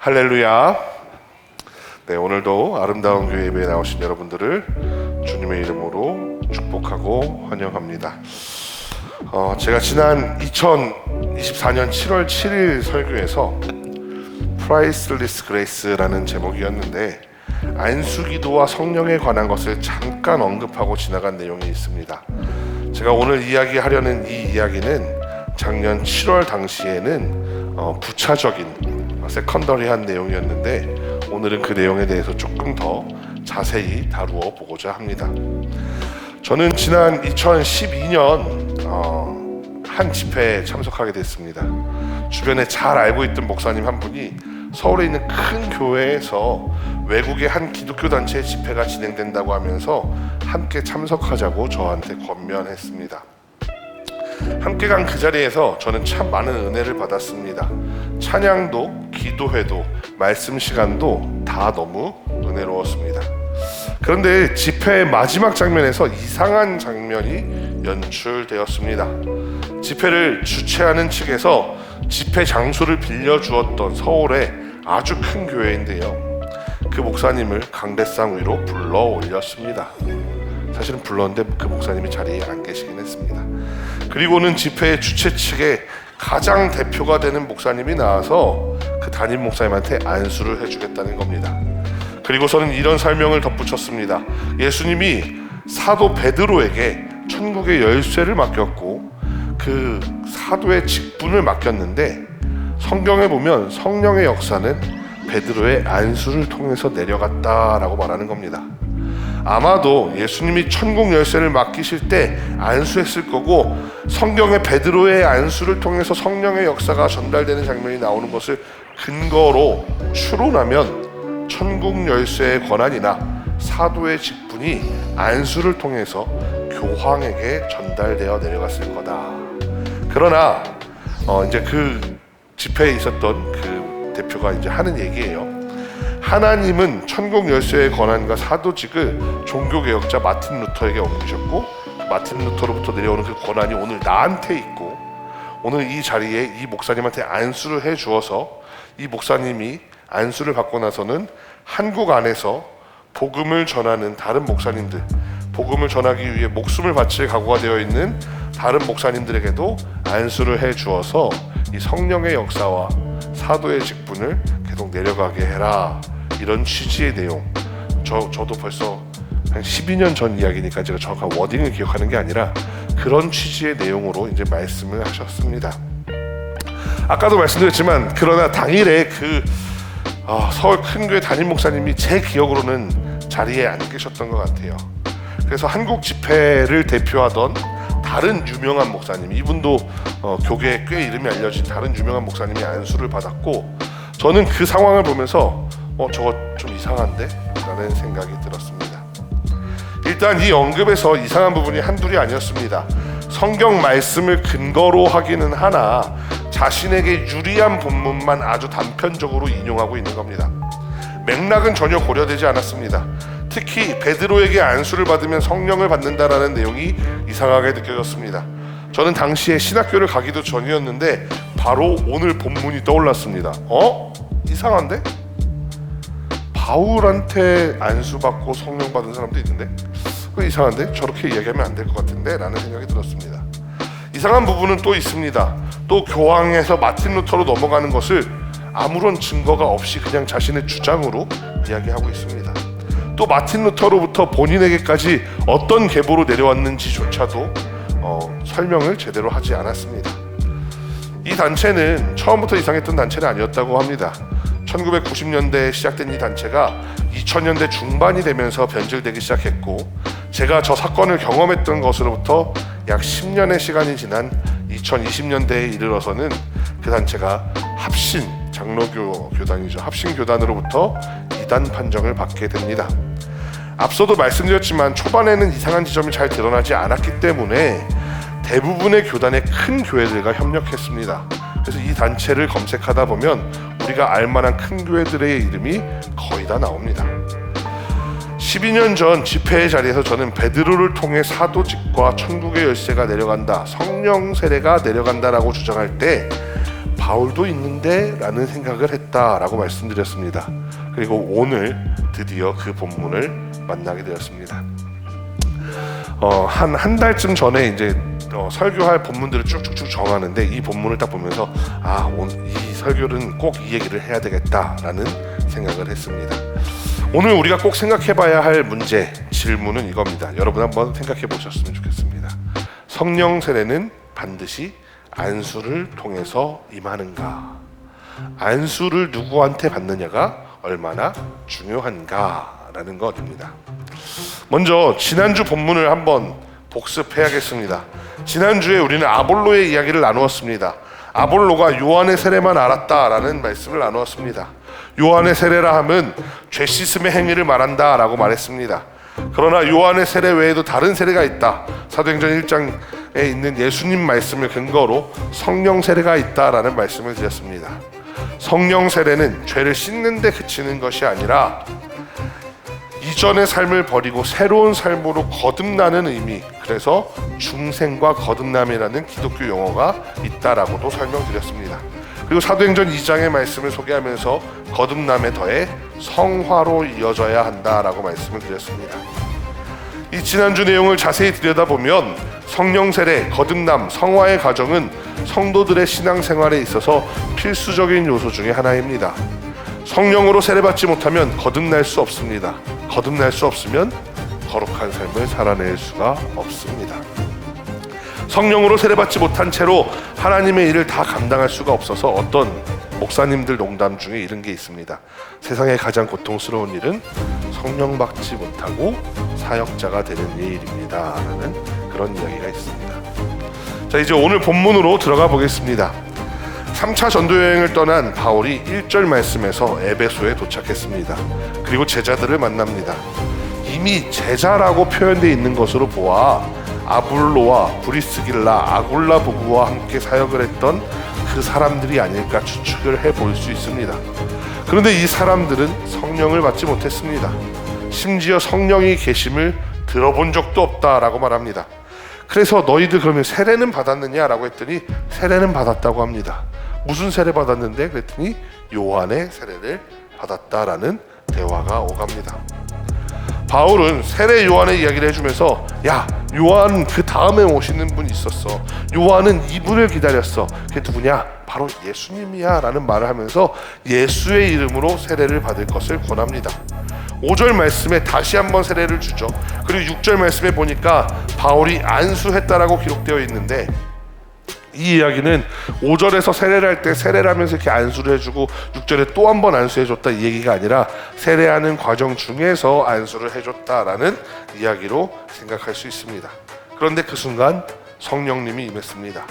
할렐루야. 네, 오늘도 아름다운 교회 예배에 나오신 여러분들을 주님의 이름으로 축복하고 환영합니다. 제가 지난 2024년 7월 7일 설교에서 Priceless Grace라는 제목이었는데 안수기도와 성령에 관한 것을 잠깐 언급하고 지나간 내용이 있습니다. 제가 오늘 이야기하려는 이 이야기는 작년 7월 당시에는 부차적인 세컨더리한 내용이었는데 오늘은 그 내용에 대해서 조금 더 자세히 다루어 보고자 합니다. 저는 지난 2012년 한 집회에 참석하게 됐습니다. 주변에 잘 알고 있던 목사님 한 분이 서울에 있는 큰 교회에서 외국의 한 기독교 단체의 집회가 진행된다고 하면서 함께 참석하자고 저한테 권면했습니다. 함께 간 그 자리에서 저는 참 많은 은혜를 받았습니다. 찬양도, 기도회도, 말씀 시간도 다 너무 은혜로웠습니다. 그런데 집회의 마지막 장면에서 이상한 장면이 연출되었습니다. 집회를 주최하는 측에서 집회 장소를 빌려주었던 서울의 아주 큰 교회인데요, 그 목사님을 강대상 위로 불러 올렸습니다. 사실은 불렀는데 그 목사님이 자리에 안 계시긴 했습니다. 그리고는 집회 주최 측에 가장 대표가 되는 목사님이 나와서 그 담임 목사님한테 안수를 해주겠다는 겁니다. 그리고서는 이런 설명을 덧붙였습니다. 예수님이 사도 베드로에게 천국의 열쇠를 맡겼고 그 사도의 직분을 맡겼는데 성경에 보면 성령의 역사는 베드로의 안수를 통해서 내려갔다라고 말하는 겁니다. 아마도 예수님이 천국 열쇠를 맡기실 때 안수했을 거고 성경의 베드로의 안수를 통해서 성령의 역사가 전달되는 장면이 나오는 것을 근거로 추론하면 천국 열쇠의 권한이나 사도의 직분이 안수를 통해서 교황에게 전달되어 내려갔을 거다. 그러나 이제 그 집회에 있었던 그 대표가 이제 하는 얘기예요. 하나님은 천국 열쇠의 권한과 사도직을 종교개혁자 마틴 루터에게 옮기셨고 마틴 루터로부터 내려오는 그 권한이 오늘 나한테 있고 오늘 이 자리에 이 목사님한테 안수를 해 주어서 이 목사님이 안수를 받고 나서는 한국 안에서 복음을 전하는 다른 목사님들, 복음을 전하기 위해 목숨을 바칠 각오가 되어 있는 다른 목사님들에게도 안수를 해 주어서 이 성령의 역사와 사도의 직분을 계속 내려가게 해라, 이런 취지의 내용. 저도 벌써 한 12년 전 이야기니까 제가 정확한 워딩을 기억하는 게 아니라 그런 취지의 내용으로 이제 말씀을 하셨습니다. 아까도 말씀드렸지만 그러나 당일에 그 서울 큰교회 담임 목사님이 제 기억으로는 자리에 안 계셨던 것 같아요. 그래서 한국 집회를 대표하던 다른 유명한 목사님, 이분도 교계에 꽤 이름이 알려진 다른 유명한 목사님이 안수를 받았고 저는 그 상황을 보면서 저거 좀 이상한데? 라는 생각이 들었습니다. 일단 이 언급에서 이상한 부분이 한둘이 아니었습니다. 성경 말씀을 근거로 하기는 하나 자신에게 유리한 본문만 아주 단편적으로 인용하고 있는 겁니다. 맥락은 전혀 고려되지 않았습니다. 특히 베드로에게 안수를 받으면 성령을 받는다라는 내용이 이상하게 느껴졌습니다. 저는 당시에 신학교를 가기도 전이었는데 바로 오늘 본문이 떠올랐습니다. 이상한데? 바울한테 안수받고 성령 받은 사람도 있는데 이상한데? 저렇게 이야기하면 안 될 것 같은데? 라는 생각이 들었습니다. 이상한 부분은 또 있습니다. 또 교황에서 마틴 루터로 넘어가는 것을 아무런 증거가 없이 그냥 자신의 주장으로 이야기하고 있습니다. 또 마틴 루터로부터 본인에게까지 어떤 계보로 내려왔는지조차도 설명을 제대로 하지 않았습니다. 이 단체는 처음부터 이상했던 단체는 아니었다고 합니다. 1990년대에 시작된 이 단체가 2000년대 중반이 되면서 변질되기 시작했고 제가 저 사건을 경험했던 것으로부터 약 10년의 시간이 지난 2020년대에 이르러서는 그 단체가 합신 장로교단이죠. 합신교단으로부터 이단 판정을 받게 됩니다. 앞서도 말씀드렸지만 초반에는 이상한 지점이 잘 드러나지 않았기 때문에 대부분의 교단의 큰 교회들과 협력했습니다. 그래서 이 단체를 검색하다 보면 우리가 알만한 큰 교회들의 이름이 거의 다 나옵니다. 12년 전 집회의 자리에서 저는 베드로를 통해 사도직과 천국의 열쇠가 내려간다, 성령 세례가 내려간다라고 주장할 때 바울도 있는데 라는 생각을 했다라고 말씀드렸습니다. 그리고 오늘 드디어 그 본문을 만나게 되었습니다. 한 달쯤 전에 이제 설교할 본문들을 쭉쭉쭉 정하는데 이 본문을 딱 보면서 이 설교는 꼭 이 얘기를 해야 되겠다라는 생각을 했습니다. 오늘 우리가 꼭 생각해봐야 할 문제, 질문은 이겁니다. 여러분 한번 생각해 보셨으면 좋겠습니다. 성령 세례는 반드시 안수를 통해서 임하는가? 안수를 누구한테 받느냐가 얼마나 중요한가라는 것입니다. 먼저 지난주 본문을 한번 복습해야겠습니다. 지난주에 우리는 아볼로의 이야기를 나누었습니다. 아볼로가 요한의 세례만 알았다라는 말씀을 나누었습니다. 요한의 세례라 함은 죄 씻음의 행위를 말한다 라고 말했습니다. 그러나 요한의 세례 외에도 다른 세례가 있다. 사도행전 1장에 있는 예수님 말씀을 근거로 성령 세례가 있다라는 말씀을 드렸습니다. 성령 세례는 죄를 씻는 데 그치는 것이 아니라 이전의 삶을 버리고 새로운 삶으로 거듭나는 의미, 그래서 중생과 거듭남이라는 기독교 용어가 있다라고도 설명드렸습니다. 그리고 사도행전 2장의 말씀을 소개하면서 거듭남에 더해 성화로 이어져야 한다라고 말씀을 드렸습니다. 이 지난주 내용을 자세히 들여다보면 성령 세례, 거듭남, 성화의 과정은 성도들의 신앙생활에 있어서 필수적인 요소 중에 하나입니다. 성령으로 세례받지 못하면 거듭날 수 없습니다. 거듭날 수 없으면 거룩한 삶을 살아낼 수가 없습니다. 성령으로 세례받지 못한 채로 하나님의 일을 다 감당할 수가 없어서 어떤 목사님들 농담 중에 이런 게 있습니다. 세상에 가장 고통스러운 일은 성령 받지 못하고 사역자가 되는 일입니다 라는 그런 이야기가 있습니다. 자, 이제 오늘 본문으로 들어가 보겠습니다. 3차 전도여행을 떠난 바울이 1절 말씀에서 에베소에 도착했습니다. 그리고 제자들을 만납니다. 이미 제자라고 표현되어 있는 것으로 보아 아블로와 브리스길라, 아굴라 부부와 함께 사역을 했던 그 사람들이 아닐까 추측을 해볼 수 있습니다. 그런데 이 사람들은 성령을 받지 못했습니다. 심지어 성령이 계심을 들어본 적도 없다라고 말합니다. 그래서 너희들 그러면 세례는 받았느냐라고 했더니 세례는 받았다고 합니다. 무슨 세례 받았는데? 그랬더니 요한의 세례를 받았다라는 대화가 오갑니다. 바울은 세례 요한의 이야기를 해주면서 야, 요한 그 다음에 오시는 분이 있었어. 요한은 이분을 기다렸어. 그게 누구냐? 바로 예수님이야 라는 말을 하면서 예수의 이름으로 세례를 받을 것을 권합니다. 5절 말씀에 다시 한번 세례를 주죠. 그리고 6절 말씀에 보니까 바울이 안수했다라고 기록되어 있는데 이 이야기는 5절에서 세례를 할 때 세례를 하면서 이렇게 안수를 해주고 6절에 또 한 번 안수해줬다 이 얘기가 아니라 세례하는 과정 중에서 안수를 해줬다라는 이야기로 생각할 수 있습니다. 그런데 그 순간 성령님이 임했습니다.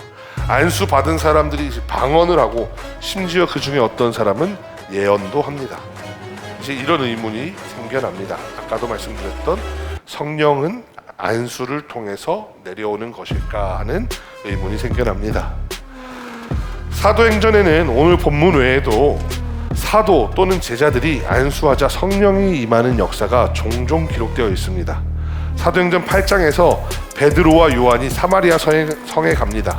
안수 받은 사람들이 방언을 하고 심지어 그 중에 어떤 사람은 예언도 합니다. 이제 이런 의문이 생겨납니다. 아까도 말씀드렸던 성령은 안수를 통해서 내려오는 것일까 하는 의문이 생겨납니다. 사도행전에는 오늘 본문 외에도 사도 또는 제자들이 안수하자 성령이 임하는 역사가 종종 기록되어 있습니다. 사도행전 8장에서 베드로와 요한이 사마리아 성에 갑니다.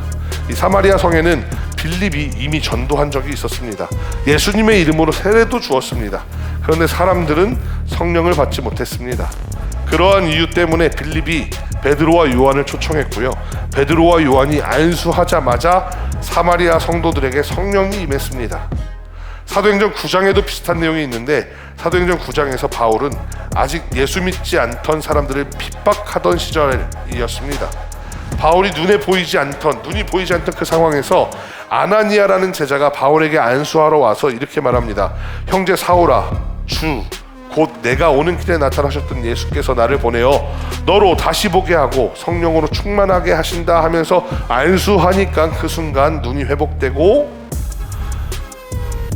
이 사마리아 성에는 빌립이 이미 전도한 적이 있었습니다. 예수님의 이름으로 세례도 주었습니다. 그런데 사람들은 성령을 받지 못했습니다. 그러한 이유 때문에 빌립이 베드로와 요한을 초청했고요. 베드로와 요한이 안수하자마자 사마리아 성도들에게 성령이 임했습니다. 사도행전 9장에도 비슷한 내용이 있는데 사도행전 9장에서 바울은 아직 예수 믿지 않던 사람들을 핍박하던 시절이었습니다. 바울이 눈이 보이지 않던 그 상황에서 아나니아라는 제자가 바울에게 안수하러 와서 이렇게 말합니다. 형제 사울아, 주 곧 내가 오는 길에 나타나셨던 예수께서 나를 보내어 너로 다시 보게 하고 성령으로 충만하게 하신다 하면서 안수하니까 그 순간 눈이 회복되고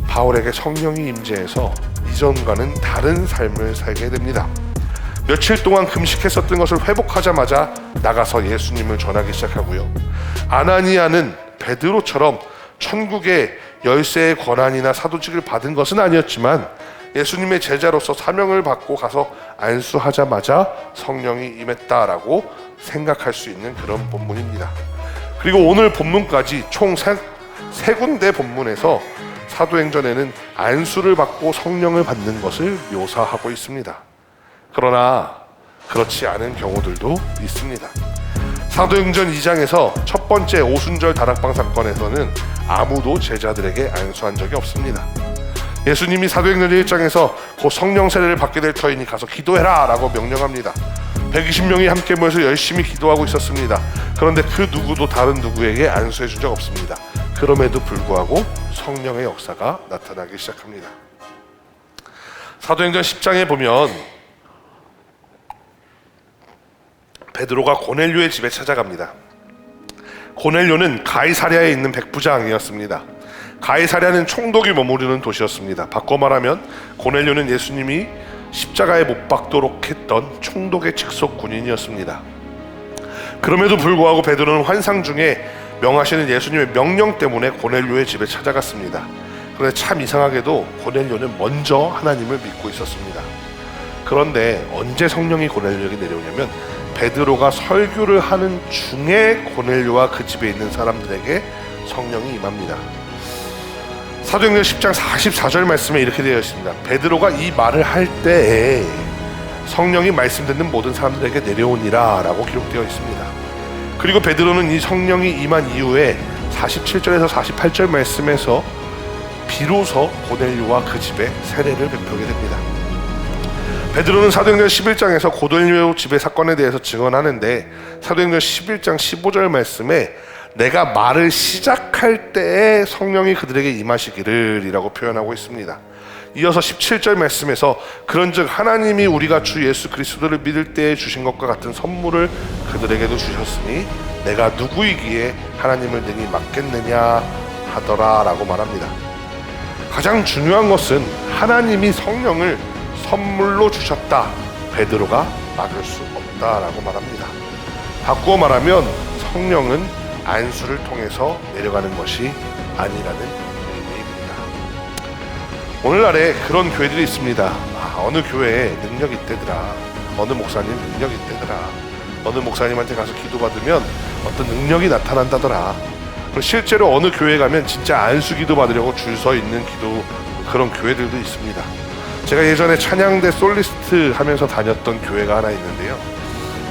바울에게 성령이 임재해서 이전과는 다른 삶을 살게 됩니다. 며칠 동안 금식했었던 것을 회복하자마자 나가서 예수님을 전하기 시작하고요. 아나니아는 베드로처럼 천국의 열쇠의 권한이나 사도직을 받은 것은 아니었지만 예수님의 제자로서 사명을 받고 가서 안수하자마자 성령이 임했다라고 생각할 수 있는 그런 본문입니다. 그리고 오늘 본문까지 총 세 군데 본문에서 사도행전에는 안수를 받고 성령을 받는 것을 묘사하고 있습니다. 그러나 그렇지 않은 경우들도 있습니다. 사도행전 2장에서 첫 번째 오순절 다락방 사건에서는 아무도 제자들에게 안수한 적이 없습니다. 예수님이 사도행전 1장에서 곧 성령 세례를 받게 될 터이니 가서 기도해라 라고 명령합니다. 120명이 함께 모여서 열심히 기도하고 있었습니다. 그런데 그 누구도 다른 누구에게 안수해 준 적 없습니다. 그럼에도 불구하고 성령의 역사가 나타나기 시작합니다. 사도행전 10장에 보면 베드로가 고넬료의 집에 찾아갑니다. 고넬료는 가이사랴에 있는 백부장이었습니다. 가이사랴는 총독이 머무르는 도시였습니다. 바꿔 말하면 고넬료는 예수님이 십자가에 못 박도록 했던 총독의 직속 군인이었습니다. 그럼에도 불구하고 베드로는 환상 중에 명하시는 예수님의 명령 때문에 고넬료의 집에 찾아갔습니다. 그런데 참 이상하게도 고넬료는 먼저 하나님을 믿고 있었습니다. 그런데 언제 성령이 고넬료에게 내려오냐면 베드로가 설교를 하는 중에 고넬료와 그 집에 있는 사람들에게 성령이 임합니다. 사도행전 10장 44절 말씀에 이렇게 되어 있습니다. 베드로가 이 말을 할 때에 성령이 말씀 듣는 모든 사람들에게 내려오니라 라고 기록되어 있습니다. 그리고 베드로는 이 성령이 임한 이후에 47절에서 48절 말씀에서 비로소 고넬료와 그 집에 세례를 베풀게 됩니다. 베드로는 사도행전 11장에서 고넬료 집의 사건에 대해서 증언하는데 사도행전 11장 15절 말씀에 내가 말을 시작할 때에 성령이 그들에게 임하시기를 이라고 표현하고 있습니다. 이어서 17절 말씀에서 그런즉 하나님이 우리가 주 예수 그리스도를 믿을 때에 주신 것과 같은 선물을 그들에게도 주셨으니 내가 누구이기에 하나님을 능히 맡겠느냐 하더라 라고 말합니다. 가장 중요한 것은 하나님이 성령을 선물로 주셨다. 베드로가 막을 수 없다라고 말합니다. 바꾸어 말하면 성령은 안수를 통해서 내려가는 것이 아니라는 의미입니다. 오늘날에 그런 교회들이 있습니다. 어느 교회에 능력 있대더라. 어느 목사님 능력 있대더라. 어느 목사님한테 가서 기도받으면 어떤 능력이 나타난다더라. 실제로 어느 교회에 가면 진짜 안수 기도 받으려고 줄 서 있는 그런 교회들도 있습니다. 제가 예전에 찬양대 솔리스트 하면서 다녔던 교회가 하나 있는데요.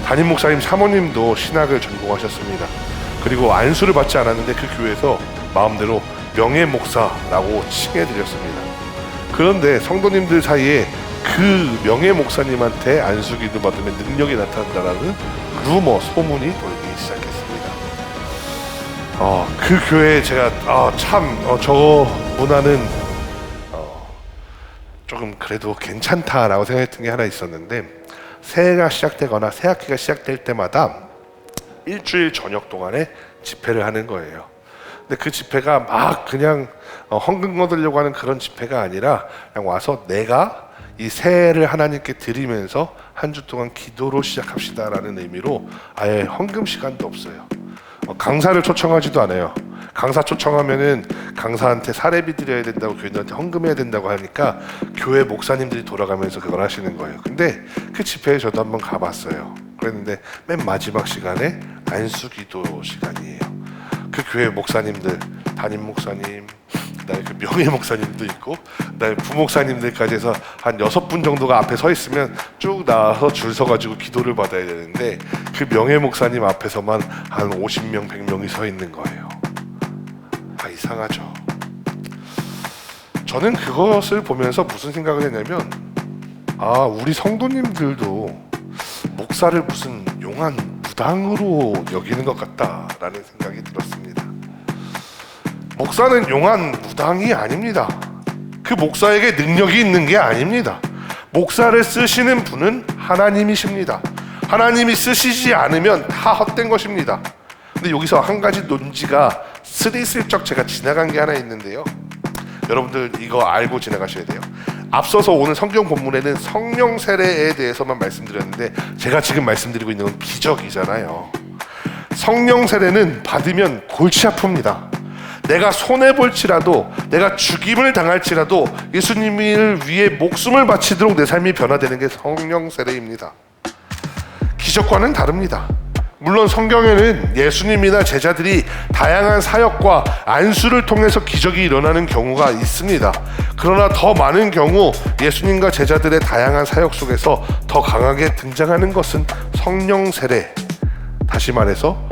담임 목사님 사모님도 신학을 전공하셨습니다. 그리고 안수를 받지 않았는데 그 교회에서 마음대로 명예 목사라고 칭해드렸습니다. 그런데 성도님들 사이에 그 명예 목사님한테 안수 기도 받으면 능력이 나타난다라는 루머, 소문이 돌기 시작했습니다. 그 교회에 제가 저보다는 조금 그래도 괜찮다라고 생각했던 게 하나 있었는데, 새해가 시작되거나 새 학기가 시작될 때마다 일주일 저녁 동안에 집회를 하는 거예요. 근데 그 집회가 막 그냥 헌금 얻으려고 하는 그런 집회가 아니라 그냥 와서 내가 이 새해를 하나님께 드리면서 한 주 동안 기도로 시작합시다라는 의미로 아예 헌금 시간도 없어요. 강사를 초청하지도 않아요. 강사 초청하면은 강사한테 사례비 드려야 된다고, 교인들한테 헌금해야 된다고 하니까 교회 목사님들이 돌아가면서 그걸 하시는 거예요. 근데 그 집회에 저도 한번 가봤어요. 그랬는데 맨 마지막 시간에 안수 기도 시간이에요. 그 교회 목사님들, 담임 목사님, 그다음에 그 명예 목사님도 있고, 그다음에 부목사님들까지 해서 한 6분 정도가 앞에 서 있으면 쭉 나와서 줄 서가지고 기도를 받아야 되는데 그 명예 목사님 앞에서만 한 50명, 100명이 서 있는 거예요. 이상하죠. 저는 그것을 보면서 무슨 생각을 했냐면, 우리 성도님들도 목사를 무슨 용한 무당으로 여기는 것 같다라는 생각이 들었습니다. 목사는 용한 무당이 아닙니다. 그 목사에게 능력이 있는 게 아닙니다. 목사를 쓰시는 분은 하나님이십니다. 하나님이 쓰시지 않으면 다 헛된 것입니다. 근데 여기서 한 가지 논지가 스리슬쩍 제가 지나간 게 하나 있는데요. 여러분들 이거 알고 지나가셔야 돼요. 앞서서 오늘 성경 본문에는 성령 세례에 대해서만 말씀드렸는데 제가 지금 말씀드리고 있는 건 기적이잖아요. 성령 세례는 받으면 골치 아픕니다. 내가 손해볼지라도, 내가 죽임을 당할지라도 예수님을 위해 목숨을 바치도록 내 삶이 변화되는 게 성령 세례입니다. 기적과는 다릅니다. 물론 성경에는 예수님이나 제자들이 다양한 사역과 안수를 통해서 기적이 일어나는 경우가 있습니다. 그러나 더 많은 경우 예수님과 제자들의 다양한 사역 속에서 더 강하게 등장하는 것은 성령 세례, 다시 말해서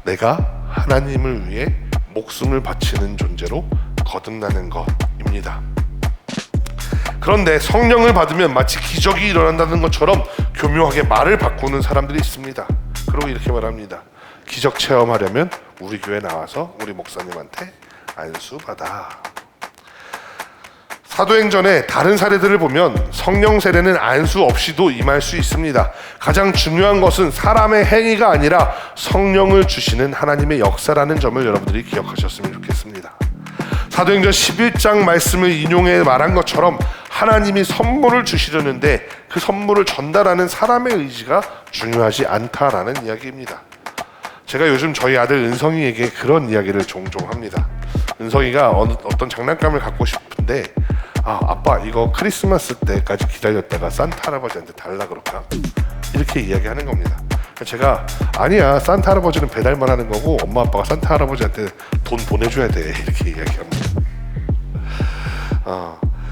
내가 하나님을 위해 목숨을 바치는 존재로 거듭나는 것입니다. 그런데 성령을 받으면 마치 기적이 일어난다는 것처럼 교묘하게 말을 바꾸는 사람들이 있습니다. 그리고 이렇게 말합니다. 기적 체험하려면 우리 교회 나와서 우리 목사님한테 안수받아. 사도행전의 다른 사례들을 보면 성령 세례는 안수 없이도 임할 수 있습니다. 가장 중요한 것은 사람의 행위가 아니라 성령을 주시는 하나님의 역사라는 점을 여러분들이 기억하셨으면 좋겠습니다. 사도행전 11장 말씀을 인용해 말한 것처럼 하나님이 선물을 주시려는데 그 선물을 전달하는 사람의 의지가 중요하지 않다라는 이야기입니다. 제가 요즘 저희 아들 은성이에게 그런 이야기를 종종 합니다. 은성이가 어떤 장난감을 갖고 싶은데 아빠 이거 크리스마스 때까지 기다렸다가 산타 할아버지한테 달라 그럴까? 이렇게 이야기하는 겁니다. 제가 아니야, 산타 할아버지는 배달만 하는 거고 엄마 아빠가 산타 할아버지한테 돈 보내줘야 돼, 이렇게 이야기합니다.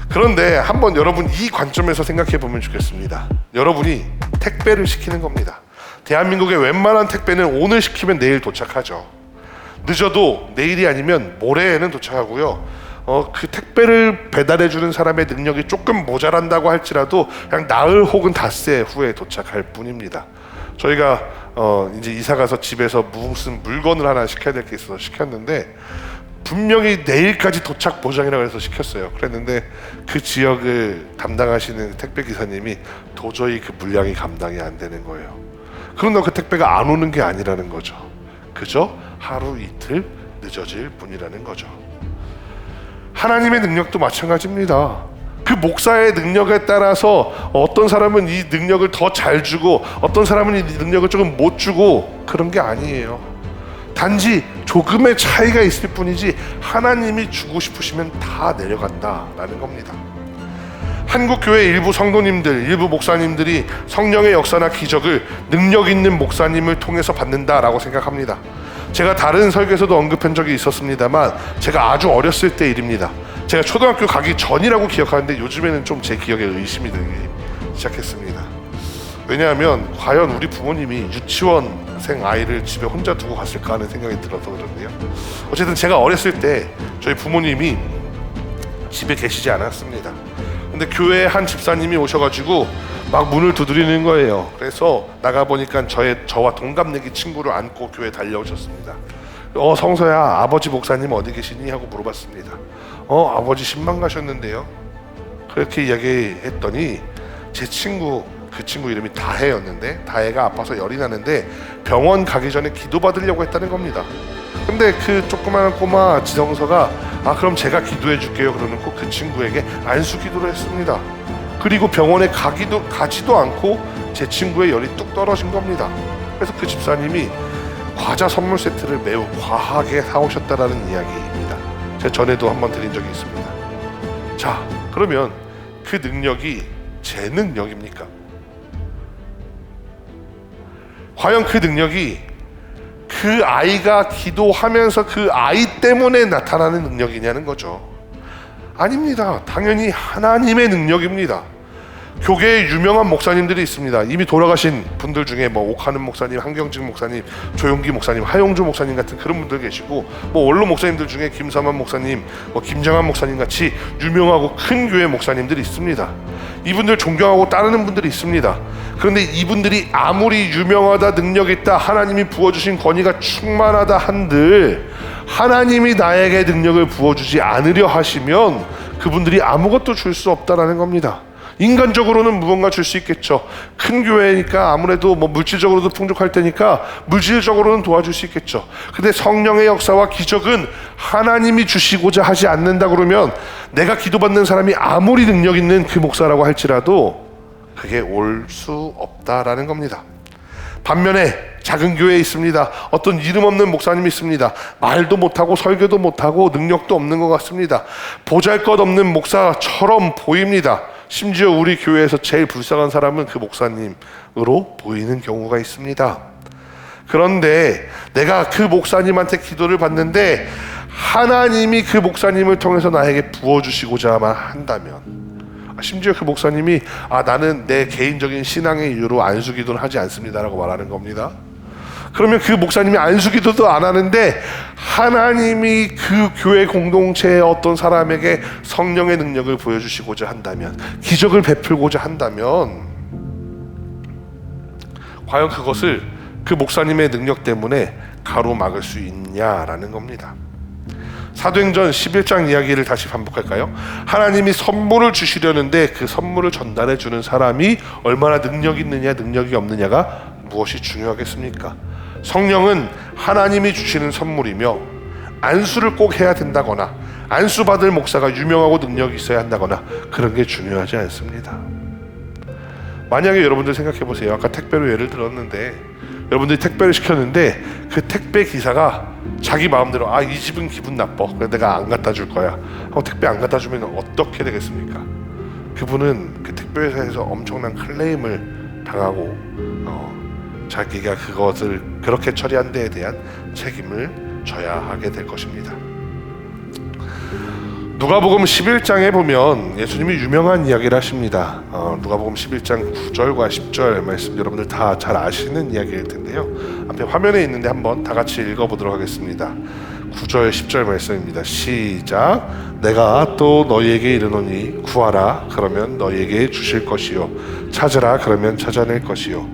그런데 한번 여러분 이 관점에서 생각해 보면 좋겠습니다. 여러분이 택배를 시키는 겁니다. 대한민국의 웬만한 택배는 오늘 시키면 내일 도착하죠. 늦어도 내일이 아니면 모레에는 도착하고요. 그 택배를 배달해 주는 사람의 능력이 조금 모자란다고 할지라도 그냥 나흘 혹은 닷새 후에 도착할 뿐입니다. 저희가 이제 이사 가서 집에서 무슨 물건을 하나 시켜야 될 게 있어서 시켰는데 분명히 내일까지 도착 보장이라고 해서 시켰어요. 그랬는데 그 지역을 담당하시는 택배 기사님이 도저히 그 물량이 감당이 안 되는 거예요. 그런데 그 택배가 안 오는 게 아니라는 거죠. 그저 하루 이틀 늦어질 뿐이라는 거죠. 하나님의 능력도 마찬가지입니다. 그 목사의 능력에 따라서 어떤 사람은 이 능력을 더 잘 주고 어떤 사람은 이 능력을 조금 못 주고 그런 게 아니에요. 단지 조금의 차이가 있을 뿐이지 하나님이 주고 싶으시면 다 내려간다라는 겁니다. 한국교회 일부 성도님들, 일부 목사님들이 성령의 역사나 기적을 능력 있는 목사님을 통해서 받는다라고 생각합니다. 제가 다른 설교에서도 언급한 적이 있었습니다만 제가 아주 어렸을 때 일입니다. 제가 초등학교 가기 전이라고 기억하는데 요즘에는 좀 제 기억에 의심이 들기 시작했습니다. 왜냐하면 과연 우리 부모님이 유치원생 아이를 집에 혼자 두고 갔을까 하는 생각이 들어서 그런데요. 어쨌든 제가 어렸을 때 저희 부모님이 집에 계시지 않았습니다. 근데 교회에 한 집사님이 오셔가지고 막 문을 두드리는 거예요. 그래서 나가보니까 저와 동갑내기 친구를 안고 교회에 달려오셨습니다. 성서야, 아버지 목사님 어디 계시니? 하고 물어봤습니다. 아버지 신방 가셨는데요. 그렇게 이야기했더니 그 친구 이름이 다혜였는데 다혜가 아파서 열이 나는데 병원 가기 전에 기도받으려고 했다는 겁니다. 근데 그 조그마한 꼬마 지성서가 그럼 제가 기도해 줄게요 그러놓고 그 친구에게 안수 기도를 했습니다. 그리고 병원에 가지도 않고 제 친구의 열이 뚝 떨어진 겁니다. 그래서 그 집사님이 과자 선물 세트를 매우 과하게 사오셨다라는 이야기입니다. 제가 전에도 한번 드린 적이 있습니다. 자, 그러면 그 능력이 제 능력입니까? 과연 그 능력이 그 아이가 기도하면서 그 아이 때문에 나타나는 능력이냐는 거죠. 아닙니다. 당연히 하나님의 능력입니다. 교계에 유명한 목사님들이 있습니다. 이미 돌아가신 분들 중에 옥하는 목사님, 한경직 목사님, 조용기 목사님, 하용주 목사님 같은 그런 분들 계시고 원로 목사님들 중에 김삼환 목사님, 김정한 목사님 같이 유명하고 큰 교회 목사님들이 있습니다. 이분들 존경하고 따르는 분들이 있습니다. 그런데 이분들이 아무리 유명하다, 능력 있다, 하나님이 부어주신 권위가 충만하다 한들 하나님이 나에게 능력을 부어주지 않으려 하시면 그분들이 아무것도 줄 수 없다라는 겁니다. 인간적으로는 무언가 줄 수 있겠죠. 큰 교회니까 아무래도 물질적으로도 풍족할 테니까 물질적으로는 도와줄 수 있겠죠. 근데 성령의 역사와 기적은 하나님이 주시고자 하지 않는다 그러면 내가 기도받는 사람이 아무리 능력 있는 그 목사라고 할지라도 그게 올 수 없다라는 겁니다. 반면에 작은 교회에 있습니다. 어떤 이름 없는 목사님이 있습니다. 말도 못하고 설교도 못하고 능력도 없는 것 같습니다. 보잘것없는 목사처럼 보입니다. 심지어 우리 교회에서 제일 불쌍한 사람은 그 목사님으로 보이는 경우가 있습니다. 그런데 내가 그 목사님한테 기도를 받는데 하나님이 그 목사님을 통해서 나에게 부어주시고자 한다면, 심지어 그 목사님이 나는 내 개인적인 신앙의 이유로 안수기도를 하지 않습니다라고 말하는 겁니다. 그러면 그 목사님이 안수기도도 안 하는데 하나님이 그 교회 공동체의 어떤 사람에게 성령의 능력을 보여주시고자 한다면, 기적을 베풀고자 한다면, 과연 그것을 그 목사님의 능력 때문에 가로막을 수 있냐라는 겁니다. 사도행전 11장 이야기를 다시 반복할까요? 하나님이 선물을 주시려는데 그 선물을 전달해 주는 사람이 얼마나 능력이 있느냐 능력이 없느냐가 무엇이 중요하겠습니까? 성령은 하나님이 주시는 선물이며 안수를 꼭 해야 된다거나 안수 받을 목사가 유명하고 능력이 있어야 한다거나 그런 게 중요하지 않습니다. 만약에 여러분들 생각해 보세요. 아까 택배로 예를 들었는데 여러분들이 택배를 시켰는데 그 택배 기사가 자기 마음대로 이 집은 기분 나빠, 그래서 내가 안 갖다 줄 거야 하고 택배 안 갖다 주면 어떻게 되겠습니까? 그분은 그 택배회사에서 엄청난 클레임을 당하고 자기가 그것을 그렇게 처리한 데에 대한 책임을 져야 하게 될 것입니다. 누가복음 11장에 보면 예수님이 유명한 이야기를 하십니다. 누가복음 11장 9절과 10절 말씀 여러분들 다 잘 아시는 이야기일 텐데요. 앞에 화면에 있는데 한번 다 같이 읽어보도록 하겠습니다. 9절 10절 말씀입니다. 시작. 내가 또 너희에게 이르노니 구하라 그러면 너희에게 주실 것이요 찾으라 그러면 찾아낼 것이요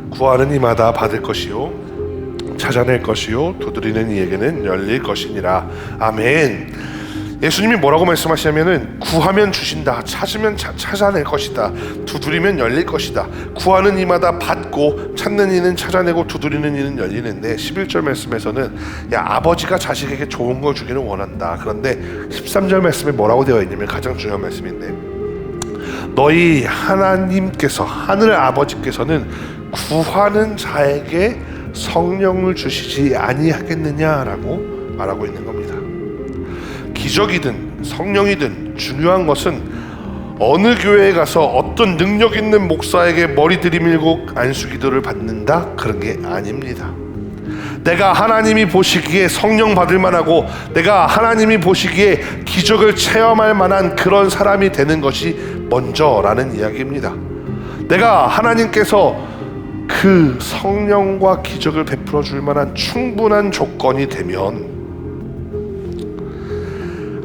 구하는 이마다 받을 것이요 찾아낼 것이요 두드리는 이에게는 열릴 것이니라. 아멘. 예수님이 뭐라고 말씀하시냐면은 구하면 주신다, 찾으면 찾아낼 것이다, 두드리면 열릴 것이다. 구하는 이마다 받고 찾는 이는 찾아내고 두드리는 이는 열리는데 11절 말씀에서는 아버지가 자식에게 좋은 걸 주기를 원한다. 그런데 13절 말씀에 뭐라고 되어 있냐면 가장 중요한 말씀인데 너희 하나님께서 하늘 아버지께서는 구하는 자에게 성령을 주시지 아니하겠느냐라고 말하고 있는 겁니다. 기적이든 성령이든 중요한 것은 어느 교회에 가서 어떤 능력 있는 목사에게 머리 들이밀고 안수기도를 받는다 그런 게 아닙니다. 내가 하나님이 보시기에 성령 받을 만하고 내가 하나님이 보시기에 기적을 체험할 만한 그런 사람이 되는 것이 먼저라는 이야기입니다. 내가 하나님께서 그 성령과 기적을 베풀어 줄 만한 충분한 조건이 되면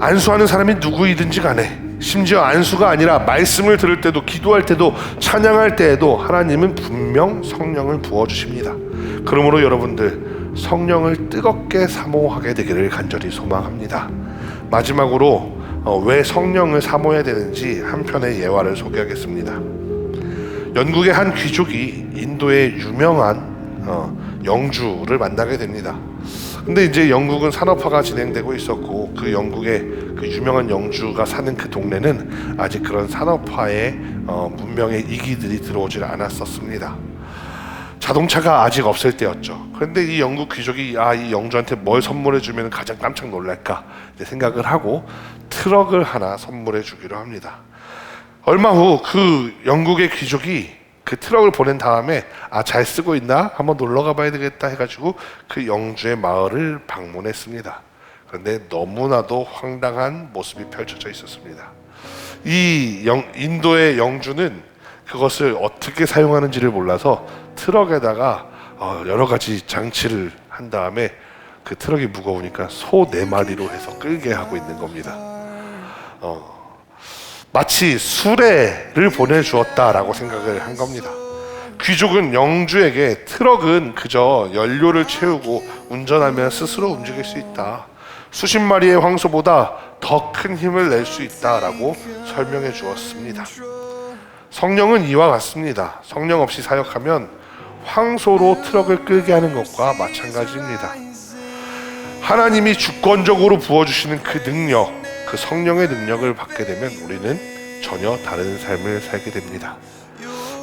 안수하는 사람이 누구이든지 간에, 심지어 안수가 아니라 말씀을 들을 때도 기도할 때도 찬양할 때에도 하나님은 분명 성령을 부어주십니다. 그러므로 여러분들 성령을 뜨겁게 사모하게 되기를 간절히 소망합니다. 마지막으로 왜 성령을 사모해야 되는지 한 편의 예화를 소개하겠습니다. 영국의 한 귀족이 인도의 유명한 영주를 만나게 됩니다. 근데 이제 영국은 산업화가 진행되고 있었고 그 영국의 그 유명한 영주가 사는 그 동네는 아직 그런 산업화의 문명의 이기들이 들어오질 않았었습니다. 자동차가 아직 없을 때였죠. 그런데 이 영국 귀족이 이 영주한테 뭘 선물해 주면 가장 깜짝 놀랄까 생각을 하고 트럭을 하나 선물해 주기로 합니다. 얼마 후 그 영국의 귀족이 그 트럭을 보낸 다음에 잘 쓰고 있나? 한번 놀러 가봐야 되겠다 해가지고 그 영주의 마을을 방문했습니다. 그런데 너무나도 황당한 모습이 펼쳐져 있었습니다. 인도의 영주는 그것을 어떻게 사용하는지를 몰라서 트럭에다가 여러 가지 장치를 한 다음에 그 트럭이 무거우니까 소 4마리로 해서 끌게 하고 있는 겁니다. 마치 수레를 보내주었다라고 생각을 한 겁니다. 귀족은 영주에게 트럭은 그저 연료를 채우고 운전하면 스스로 움직일 수 있다, 수십 마리의 황소보다 더 큰 힘을 낼 수 있다라고 설명해 주었습니다. 성령은 이와 같습니다. 성령 없이 사역하면 황소로 트럭을 끌게 하는 것과 마찬가지입니다. 하나님이 주권적으로 부어주시는 그 능력, 그 성령의 능력을 받게 되면 우리는 전혀 다른 삶을 살게 됩니다.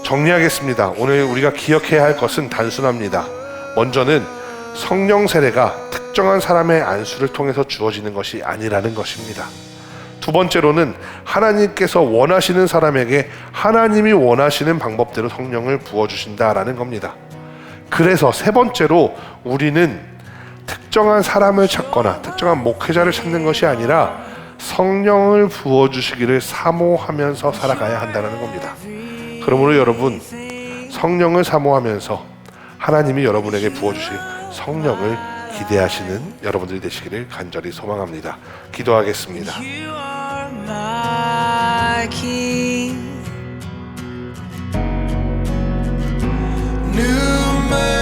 정리하겠습니다. 오늘 우리가 기억해야 할 것은 단순합니다. 먼저는 성령 세례가 특정한 사람의 안수를 통해서 주어지는 것이 아니라는 것입니다. 두 번째로는 하나님께서 원하시는 사람에게 하나님이 원하시는 방법대로 성령을 부어주신다라는 겁니다. 그래서 세 번째로 우리는 특정한 사람을 찾거나 특정한 목회자를 찾는 것이 아니라 성령을 부어주시기를 사모하면서 살아가야 한다는 겁니다. 그러므로 여러분, 성령을 사모하면서 하나님이 여러분에게 부어주실 성령을 기대하시는 여러분들이 되시기를 간절히 소망합니다. 기도하겠습니다. New